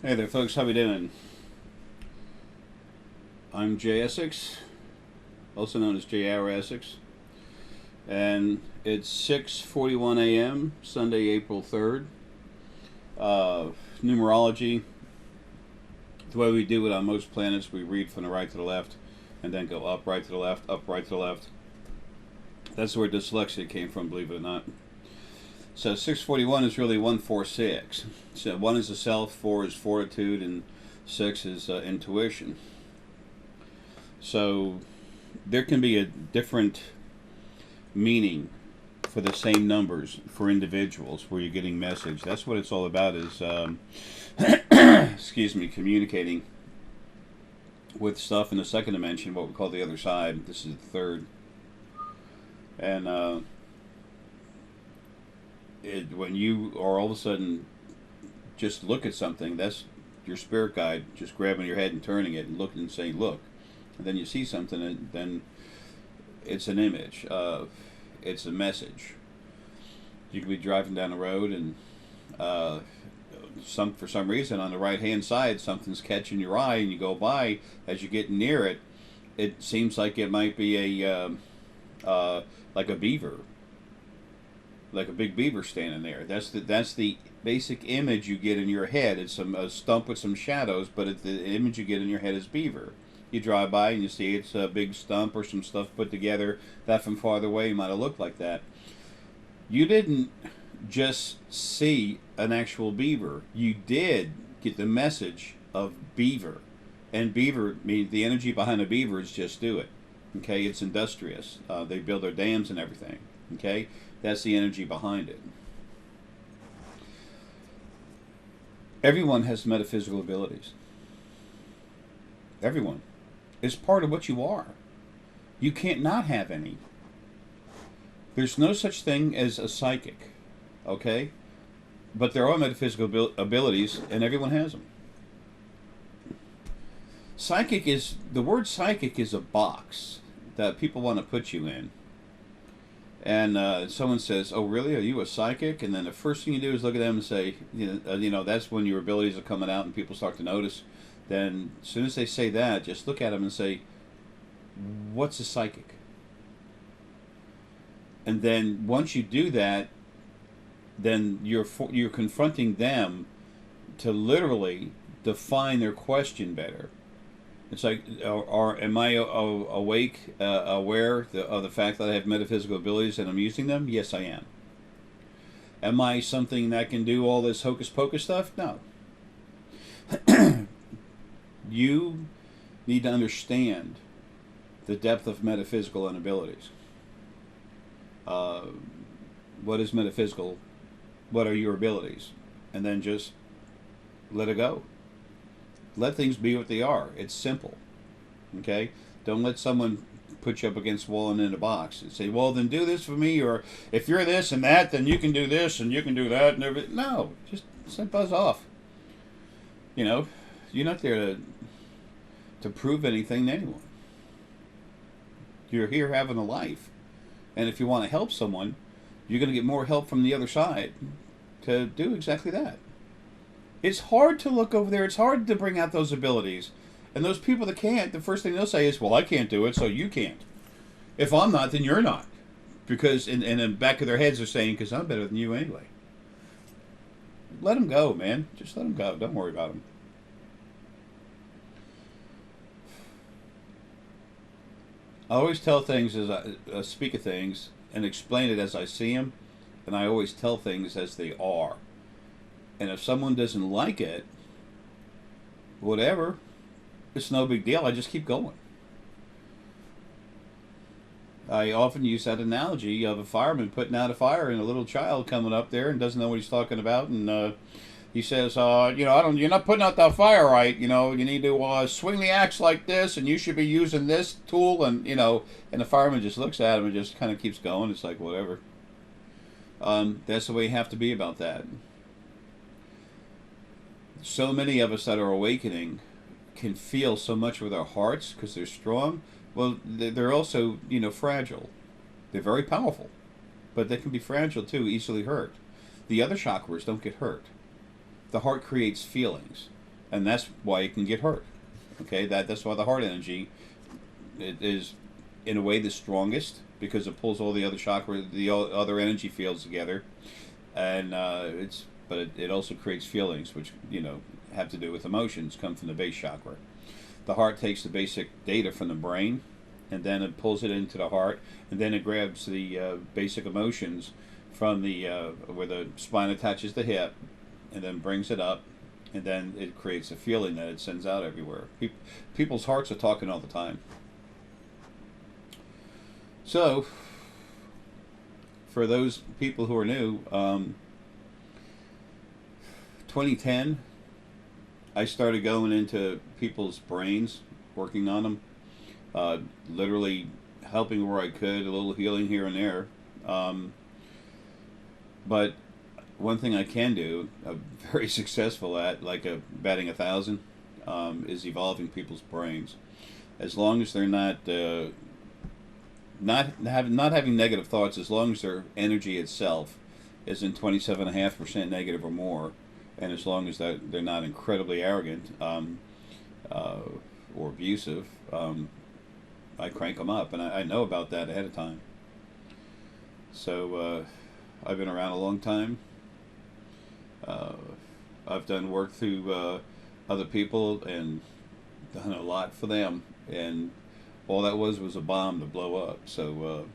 Hey there, folks. How we doing? I'm Jay Essex, also known as J.R. Essex, and it's 6:41 a.m. Sunday, April 3rd. Uh, Numerology. The way we do it on most planets, we read from the right to the left, and then go up, right to the left, up, right to the left. That's where dyslexia came from, believe it or not. So 641 is really 146. So 1 is the self, 4 is fortitude, and 6 is intuition. So there can be a different meaning for the same numbers for individuals where you're getting message. That's what it's all about is, excuse me, communicating with stuff in the second dimension, what we call the other side. This is the third. And when you are all of a sudden just look at something, that's your spirit guide just grabbing your head and turning it and looking and saying, look. And then you see something, and then it's an image. It's a message. You could be driving down the road, and for some reason on the right hand side, something's catching your eye, and you go by. As you get near it, it seems like it might be like a beaver, like a big beaver standing there. That's the basic image you get in your head. It's a stump with some shadows, but the image you get in your head is beaver. You drive by and you see it's a big stump or some stuff put together that from farther away might have looked like that. You didn't just see an actual beaver. You did get the message of beaver. And beaver means the energy behind a beaver is just do it. Okay, it's industrious. They build their dams and everything. Okay, that's the energy behind it. Everyone has metaphysical abilities. Everyone. It's part of what you are. You can't not have any. There's no such thing as a psychic, okay? But there are metaphysical abilities, and everyone has them. The word psychic is a box that people want to put you in. And someone says, oh, really? Are you a psychic? And then the first thing you do is look at them and say, that's when your abilities are coming out and people start to notice. Then as soon as they say that, just look at them and say, what's a psychic? And then once you do that, then you're confronting them to literally define their question better. It's like, am I awake, aware of the fact that I have metaphysical abilities and I'm using them? Yes, I am. Am I something that can do all this hocus pocus stuff? No. You need to understand the depth of metaphysical abilities. What is metaphysical? What are your abilities? And then just let it go. Let things be what they are. It's simple. Okay? Don't let someone put you up against the wall and in a box and say, well, then do this for me, or if you're this and that, then you can do this and you can do that and everything. No, just buzz off. You're not there to prove anything to anyone. You're here having a life. And if you want to help someone, you're going to get more help from the other side to do exactly that. It's hard to look over there. It's hard to bring out those abilities. And those people that can't, the first thing they'll say is, well, I can't do it, so you can't. If I'm not, then you're not. Because in the back of their heads they're saying, because I'm better than you anyway. Let them go, man. Just let them go. Don't worry about them. I always tell things as I speak of things and explain it as I see them, and I always tell things as they are. And if someone doesn't like it, whatever, it's no big deal. I just keep going. I often use that analogy of a fireman putting out a fire and a little child coming up there and doesn't know what he's talking about, and he says, you're not putting out that fire right. You need to swing the axe like this, and you should be using this tool, and and the fireman just looks at him and just kind of keeps going. It's like, whatever. That's the way you have to be about that. So many of us that are awakening can feel so much with our hearts because they're strong. Well, they're also, fragile. They're very powerful, but they can be fragile too, easily hurt. The other chakras don't get hurt. The heart creates feelings. and that's why it can get hurt. Okay, that's why the heart energy, it is in a way the strongest, because it pulls all the other chakra, the other energy fields together, and it also creates feelings, which have to do with emotions, come from the base chakra. The heart takes the basic data from the brain, and then it pulls it into the heart, and then it grabs the basic emotions from the where the spine attaches the hip, and then brings it up, and then it creates a feeling that it sends out everywhere. People's hearts are talking all the time. So, for those people who are new, 2010, I started going into people's brains, working on them, literally helping where I could, a little healing here and there. But one thing I can do, I'm very successful at, like batting 1,000, is evolving people's brains. As long as they're not having negative thoughts, as long as their energy itself isn't 27.5% negative or more, and as long as they're not incredibly arrogant or abusive, I crank them up, and I know about that ahead of time. So I've been around a long time. I've done work through other people and done a lot for them, and all that was a bomb to blow up. So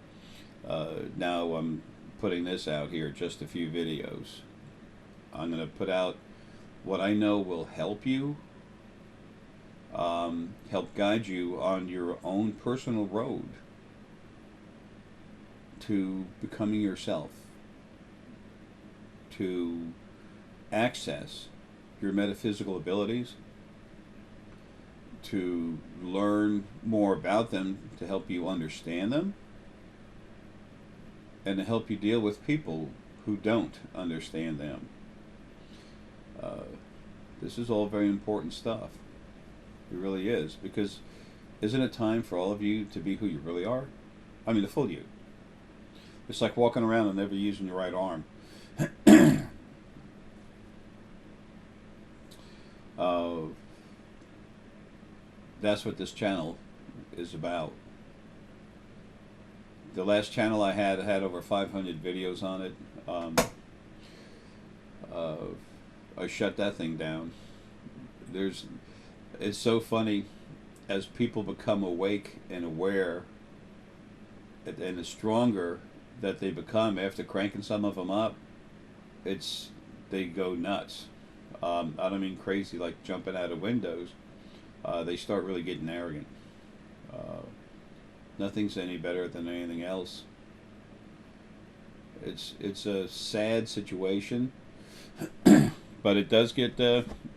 now I'm putting this out here, just a few videos. I'm going to put out what I know will help you, help guide you on your own personal road to becoming yourself, to access your metaphysical abilities, to learn more about them, to help you understand them, and to help you deal with people who don't understand them. This is all very important stuff. It really is, because isn't it time for all of you to be who you really are? I mean, the full you. It's like walking around and never using your right arm. That's what this channel is about. The last channel I had over 500 videos on it. I shut that thing down. It's so funny, as people become awake and aware, and the stronger that they become after cranking some of them up, they go nuts. I don't mean crazy like jumping out of windows. They start really getting arrogant. Nothing's any better than anything else. It's a sad situation, but it does get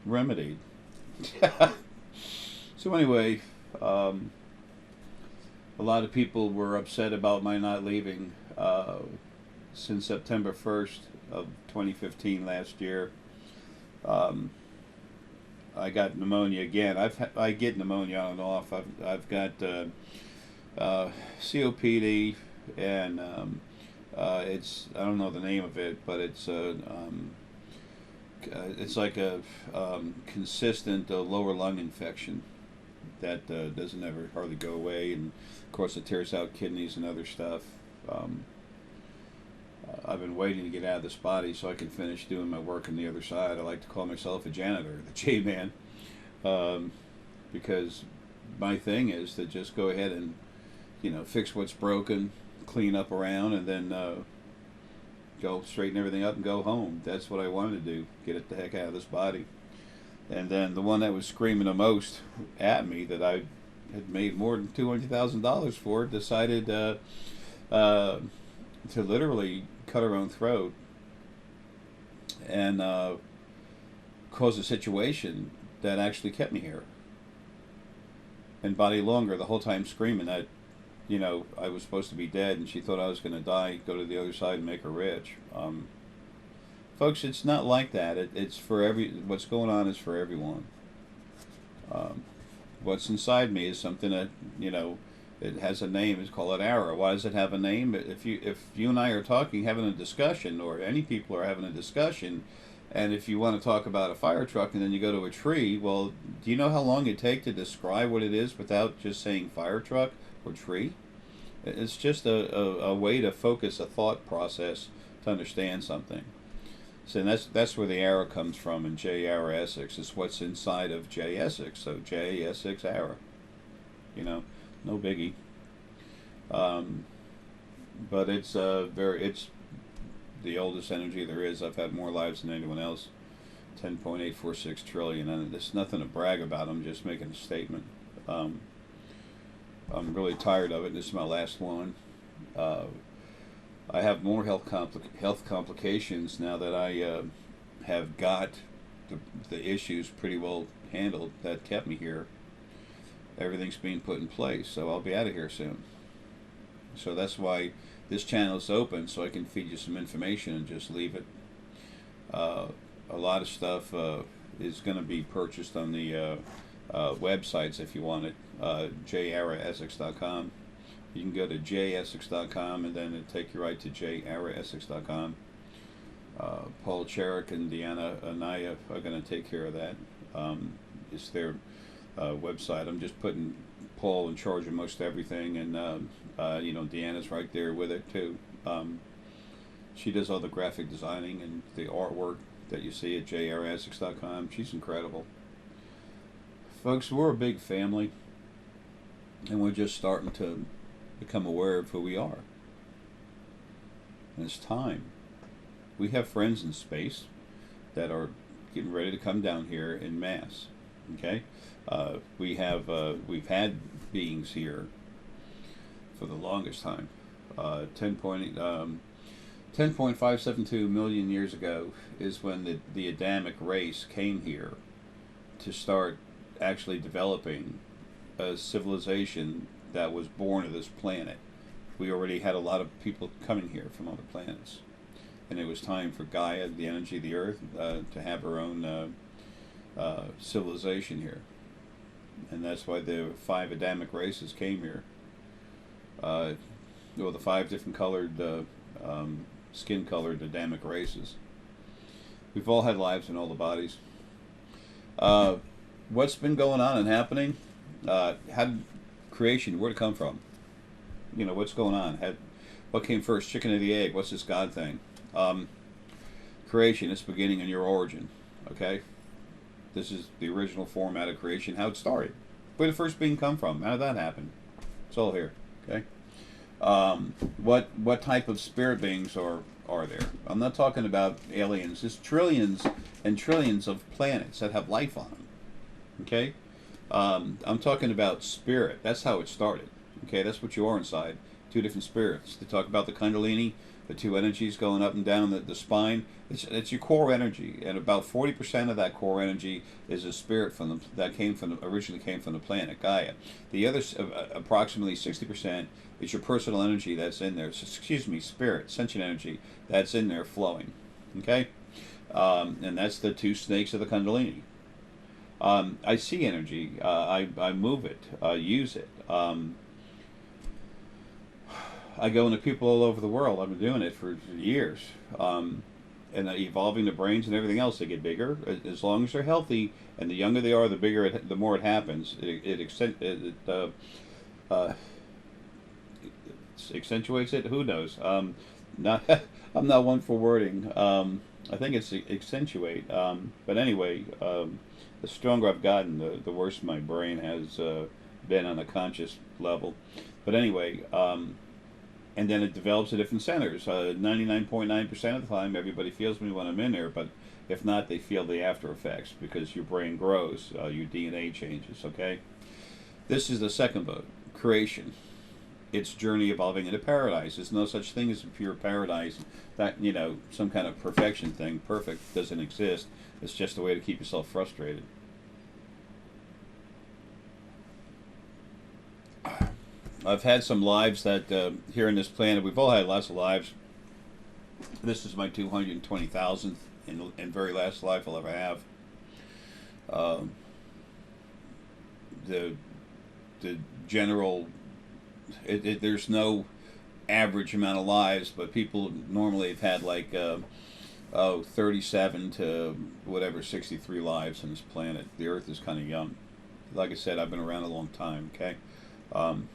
remedied. So anyway, a lot of people were upset about my not leaving since September 1st of 2015 last year. I got pneumonia again. I get pneumonia on and off. I've got COPD, and it's, I don't know the name of it, but it's like a consistent lower lung infection that doesn't ever hardly go away, and of course it tears out kidneys and other stuff. I've been waiting to get out of this body so I can finish doing my work on the other side. I like to call myself a janitor, the J-man, because my thing is to just go ahead and, fix what's broken, clean up around, and then go straighten everything up and go home. That's what I wanted to do, get it the heck out of this body. And then the one that was screaming the most at me, that I had made more than $200,000 for, decided to literally cut her own throat and cause a situation that actually kept me here and body longer, the whole time screaming that I was supposed to be dead, and she thought I was going to die, go to the other side and make her rich. Folks, it's not like that. It's for what's going on is for everyone. What's inside me is something that it has a name. It's called an arrow. Why does it have a name? If you and I are talking, having a discussion, or any people are having a discussion, And if you want to talk about a fire truck and then you go to a tree, well, do you know how long it takes to describe what it is without just saying fire truck or tree? It's just a way to focus a thought process to understand something. So that's where the arrow comes from in J. Arrow Essex. It's what's inside of J. Essex. So J. Essex arrow. You know, no biggie. But it's it's the oldest energy there is. I've had more lives than anyone else. 10.846 trillion, and there's nothing to brag about. I'm just making a statement. I'm really tired of it. This is my last one. I have more health complications now that I have got the issues pretty well handled that kept me here. Everything's being put in place, so I'll be out of here soon. So that's why this channel is open, so I can feed you some information and just leave it. A lot of stuff is going to be purchased on the websites if you want it. jarraessex.com. You can go to jassex.com and then it'll take you right to jarraessex.com. Paul Cherik and Deanna Anaya are going to take care of that. It's their website. I'm just putting Paul in charge of most everything, and you know, Deanna's right there with it too. She does all the graphic designing and the artwork that you see at jarraessex.com. She's incredible. Folks, we're a big family, and we're just starting to become aware of who we are. And it's time. We have friends in space that are getting ready to come down here in mass. Okay, we've had beings here for the longest time. 10.572 million years ago is when the Adamic race came here to start actually developing a civilization that was born of this planet. We already had a lot of people coming here from other planets, and it was time for Gaia, the energy of the Earth, to have her own civilization here. And that's why the 5 Adamic races came here. Well, the 5 different colored, skin-colored Adamic races. We've all had lives in all the bodies. What's been going on and happening? How did creation, where'd it come from? You know, what's going on? What came first, chicken or the egg? What's this God thing? Creation is beginning in your origin, okay? This is the original format of creation, how it started. Where did the first being come from? How did that happen? It's all here, okay? What type of spirit beings are there? I'm not talking about aliens. There's trillions and trillions of planets that have life on them, okay? I'm talking about spirit. That's how it started, okay? That's what you are inside. 2 different spirits. They talk about the Kundalini, the 2 energies going up and down the spine. It's your core energy, and about 40% of that core energy is a spirit that originally came from the planet Gaia. The other approximately 60% is your personal energy that's in there. Excuse me, spirit, sentient energy that's in there flowing. Okay, and that's the 2 snakes of the Kundalini. I see energy. I move it. Use it. I go into people all over the world. I've been doing it for years. And evolving the brains and everything else, they get bigger as long as they're healthy. And the younger they are, the bigger, the more it happens. It accentuates it. Who knows? Not, I'm not one for wording. I think it's accentuate. But anyway, the stronger I've gotten, the worse my brain has been on a conscious level. But anyway. And then it develops at different centers. 99.9% of the time, everybody feels me when I'm in there, but if not, they feel the after effects because your brain grows, your DNA changes, okay? This is the second book, Creation. It's journey evolving into paradise. There's no such thing as a pure paradise. That, you know, some kind of perfection thing, perfect, doesn't exist. It's just a way to keep yourself frustrated. I've had some lives that here on this planet, we've all had lots of lives. This is my 220,000th and very last life I'll ever have. The general, there's no average amount of lives, but people normally have had like 37 to whatever 63 lives on this planet. The Earth is kind of young. Like I said, I've been around a long time. Okay, um,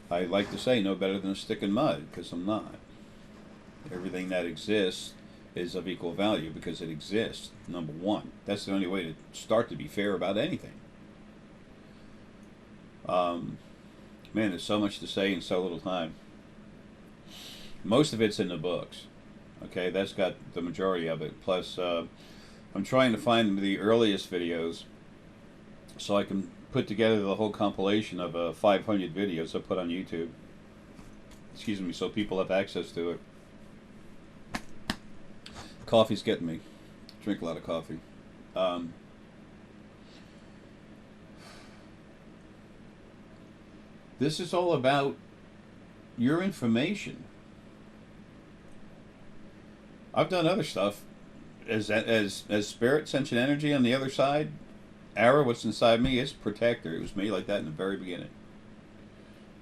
I like to say no better than a stick in mud, because I'm not. Everything that exists is of equal value because it exists. Number one, that's the only way to start to be fair about anything. Um, Man, there's so much to say in so little time. Most of it's in the books. Okay, that's got the majority of it. Plus, I'm trying to find the earliest videos so I can put together the whole compilation of 500 videos I put on YouTube. Excuse me, so people have access to it. Coffee's getting me. Drink a lot of coffee. This is all about your information. I've done other stuff as spirit, sentient energy on the other side. Ara, what's inside me, is protector. It was made like that in the very beginning.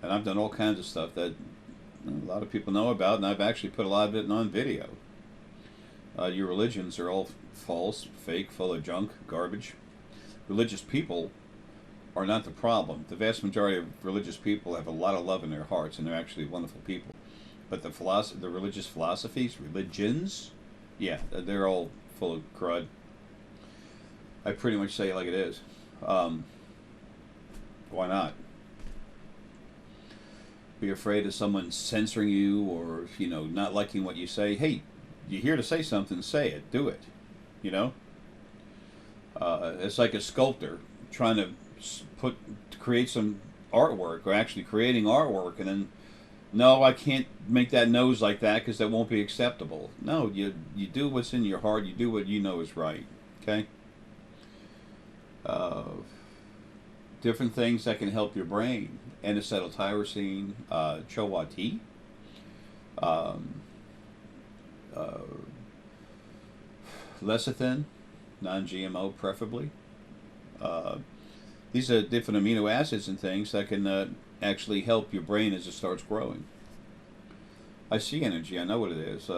And I've done all kinds of stuff that a lot of people know about, and I've actually put a lot of it on video. Your religions are all false, fake, full of junk, garbage. Religious people are not the problem. The vast majority of religious people have a lot of love in their hearts, and they're actually wonderful people. But the religious philosophies, religions, yeah, they're all full of crud. I pretty much say it like it is. Why not? Be afraid of someone censoring you, or not liking what you say. Hey, you're here to say something, say it, do it. You know, it's like a sculptor trying to create some artwork, or actually creating artwork, and then, no, I can't make that nose like that because that won't be acceptable. No, you do what's in your heart. You do what you know is right. Okay. Different things that can help your brain: N-acetyltyrosine, chowa tea, um, lecithin, non-GMO preferably. These are different amino acids and things that can actually help your brain as it starts growing. I see energy. I know what it is.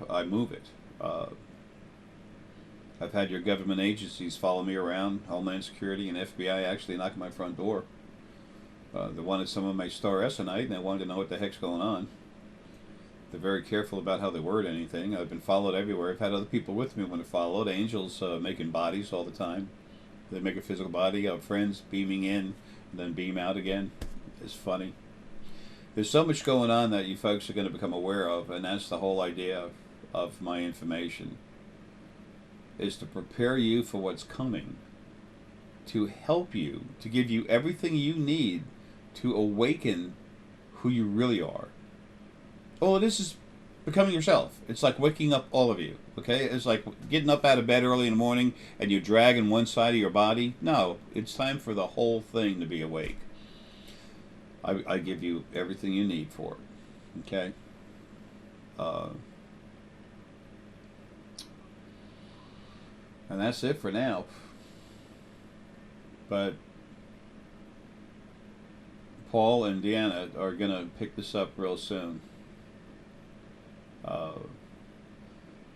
I move it. I've had your government agencies follow me around, Homeland Security and FBI actually knock at my front door. They wanted some of my star Essonite, and they wanted to know what the heck's going on. They're very careful about how they word anything. I've been followed everywhere. I've had other people with me when they're followed. Angels making bodies all the time. They make a physical body. I have friends beaming in and then beam out again. It's funny. There's so much going on that you folks are going to become aware of, and that's the whole idea of my information, is to prepare you for what's coming, to help you, to give you everything you need to awaken who you really are. Oh, this is becoming yourself. It's like waking up all of you, okay? It's like getting up out of bed early in the morning and you're dragging one side of your body. No, it's time for the whole thing to be awake. I give you everything you need for it, okay? And that's it for now. But Paul and Deanna are going to pick this up real soon.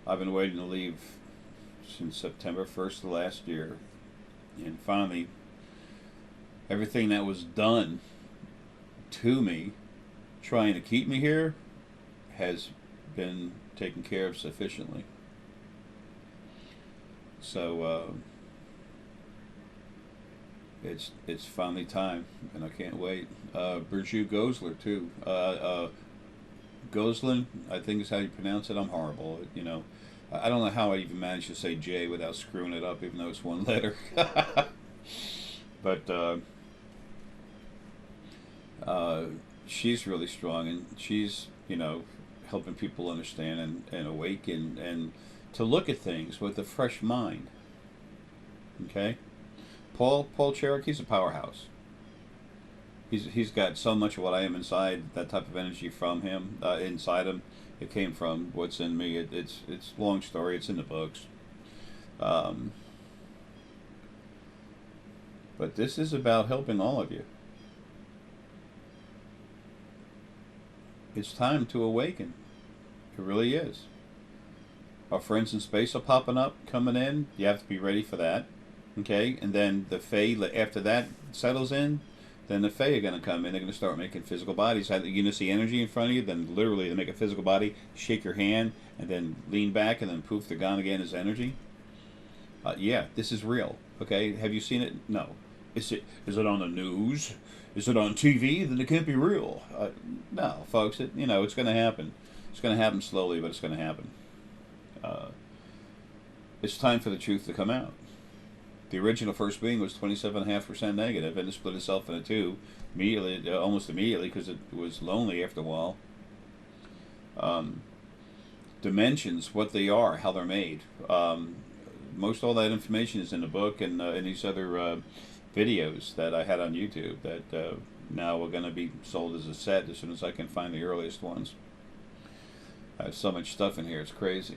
I've been waiting to leave since September 1st of last year. And finally, everything that was done to me, trying to keep me here, has been taken care of sufficiently. So it's finally time, and I can't wait. Burju Gosler too. Goslin, I think is how you pronounce it. I'm horrible. I don't know how I even managed to say J without screwing it up, even though it's one letter. But she's really strong, and she's helping people understand and awaken and to look at things with a fresh mind. Okay, Paul Cherokee's a powerhouse. He's got so much of what I am inside, that type of energy from him, inside him. It came from what's in me. It's a long story. It's in the books. But this is about helping all of you. It's time to awaken. It really is. Our friends in space are popping up, coming in. You have to be ready for that. Okay, and then the Fae, after that settles in, then the Fae are going to come in. They're going to start making physical bodies. You're going to see energy in front of you, then literally they make a physical body, shake your hand, and then lean back, and then poof, they're gone again as energy. Yeah, this is real. Okay, have you seen it? No. Is it on the news? Is it on TV? Then it can't be real. No, folks. It's going to happen. It's going to happen slowly, but it's going to happen. It's time for the truth to come out. The original first being was 27.5% negative, and it split itself into two immediately, almost immediately, because it was lonely after a while. Dimensions, what they are, how they're made. Most all that information is in the book and in these other videos that I had on YouTube that now are going to be sold as a set as soon as I can find the earliest ones. I have so much stuff in here, it's crazy.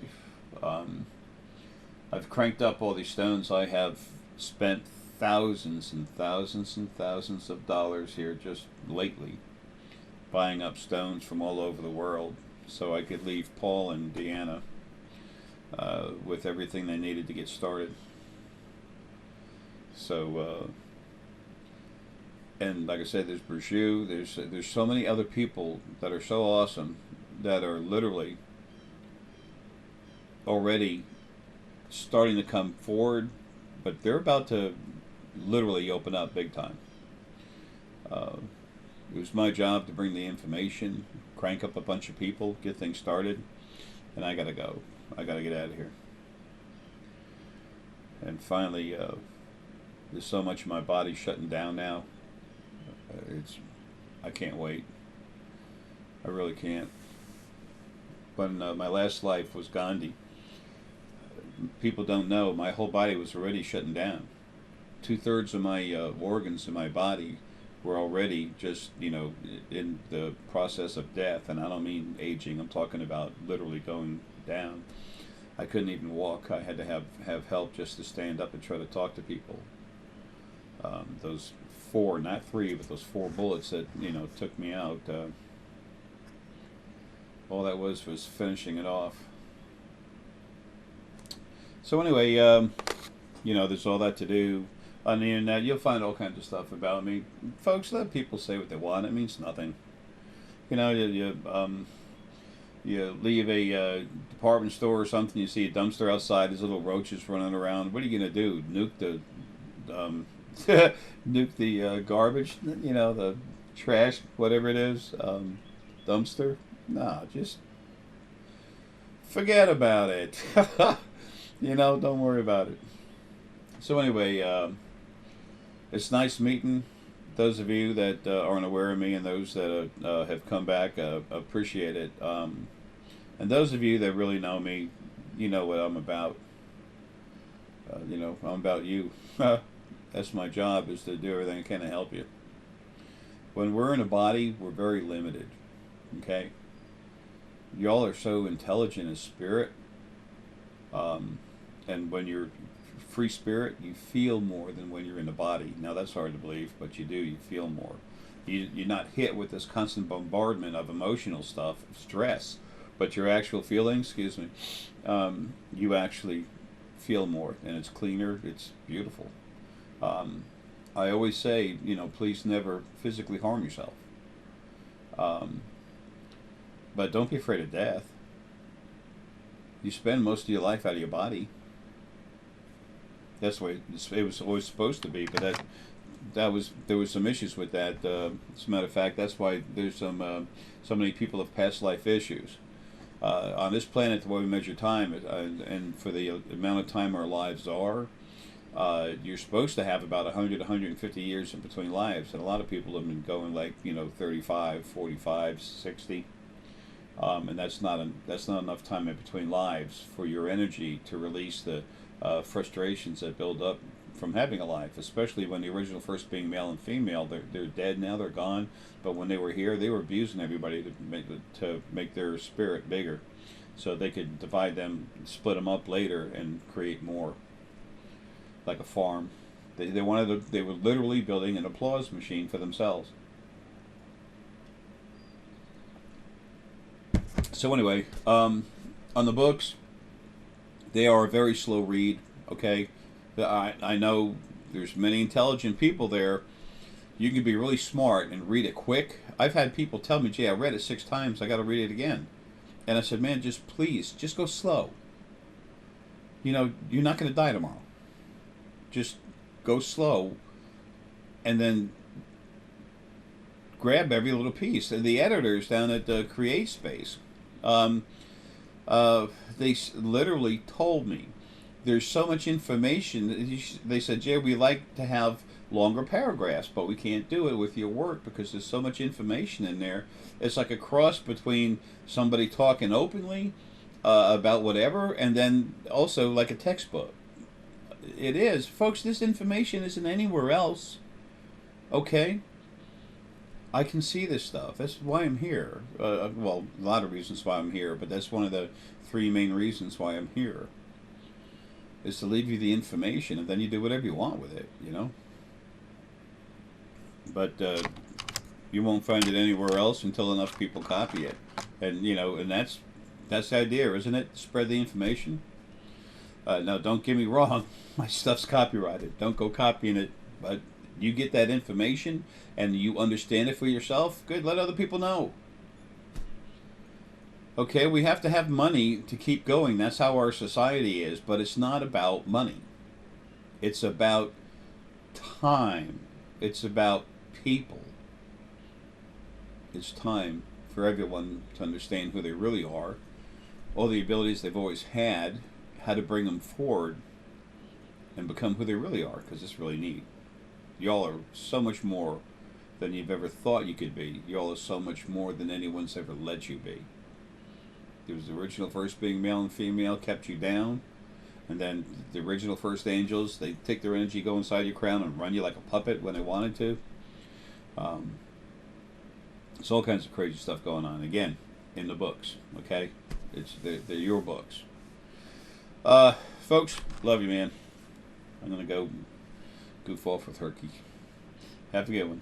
I've cranked up all these stones. I have spent thousands and thousands and thousands of dollars here just lately buying up stones from all over the world so I could leave Paul and Deanna with everything they needed to get started. So and like I said, there's Burju, there's so many other people that are so awesome that are literally already starting to come forward, but they're about to literally open up big time. It was my job to bring the information, crank up a bunch of people, get things started, and I gotta go. I gotta get out of here. And finally, there's so much of my body shutting down now. I can't wait. I really can't. When my last life was Gandhi, people don't know, my whole body was already shutting down. 2/3 of my organs in my body were already just, in the process of death. And I don't mean aging, I'm talking about literally going down. I couldn't even walk. I had to have help just to stand up and try to talk to people. Those 4, not 3, but those 4 bullets that, took me out, all that was finishing it off. So anyway, there's all that to do. On the internet, you'll find all kinds of stuff about me. Folks, let people say what they want. It means nothing. You leave a department store or something, you see a dumpster outside, there's little roaches running around. What are you going to do? Nuke the garbage? The trash, whatever it is, dumpster? No, just forget about it. Don't worry about it. So anyway, it's nice meeting those of you that aren't aware of me, and those that have come back. Appreciate it. And those of you that really know me, you know what I'm about. I'm about you. That's my job, is to do everything I can to help you. When we're in a body, we're very limited. Okay? Y'all are so intelligent as spirit. And when you're free spirit, you feel more than when you're in the body. Now that's hard to believe, but you do. You feel more. You're not hit with this constant bombardment of emotional stuff, stress, but your actual feelings, you actually feel more, and it's cleaner. It's beautiful. I always say, please never physically harm yourself. But don't be afraid of death. You spend most of your life out of your body. That's the way it was always supposed to be, but there was some issues with that. As a matter of fact, that's why there's so many people have past life issues. On this planet, the way we measure time, and for the amount of time our lives are, you're supposed to have about 100, 150 years in between lives, and a lot of people have been going 35, 45, 60. And that's not enough time in between lives for your energy to release the frustrations that build up from having a life, especially when the original first being male and female, they're dead now, they're gone, but when they were here, they were abusing everybody to make their spirit bigger, so they could divide them, split them up later, and create more, like a farm. They were literally building an applause machine for themselves. So anyway, on the books, They are a very slow read. Okay, I know there's many intelligent people there. You can be really smart and read it quick. I've had people tell me, "Jay, I read it 6 times. I got to read it again." And I said, "Man, just please, just go slow. You know, you're not going to die tomorrow. Just go slow, and then grab every little piece." And the editors down at the Create Space, um, they literally told me there's so much information. They said, "Jay, we like to have longer paragraphs, but we can't do it with your work because there's so much information in there. It's like a cross between somebody talking openly about whatever, and then also like a textbook." It is, folks. This information isn't anywhere else. Okay, I can see this stuff. That's why I'm here. Well, a lot of reasons why I'm here, but that's one of the three main reasons why I'm here. Is to leave you the information, and then you do whatever you want with it. You know. But you won't find it anywhere else until enough people copy it, and you know, and that's the idea, isn't it? Spread the information. Now, don't get me wrong. My stuff's copyrighted. Don't go copying it. But you get that information and you understand it for yourself. Good. Let other people know. Okay, we have to have money to keep going. That's how our society is. But it's not about money. It's about time. It's about people. It's time for everyone to understand who they really are, all the abilities they've always had, how to bring them forward and become who they really are, because it's really neat. Y'all are so much more than you've ever thought you could be. Y'all are so much more than anyone's ever let you be. There was the original first being male and female kept you down, and then the original first angels, they take their energy, go inside your crown, and run you like a puppet when they wanted to. There's all kinds of crazy stuff going on. Again, in the books, okay? They're your books. Folks, love you, man. I'm going to go goof off with Herky. Have a good one.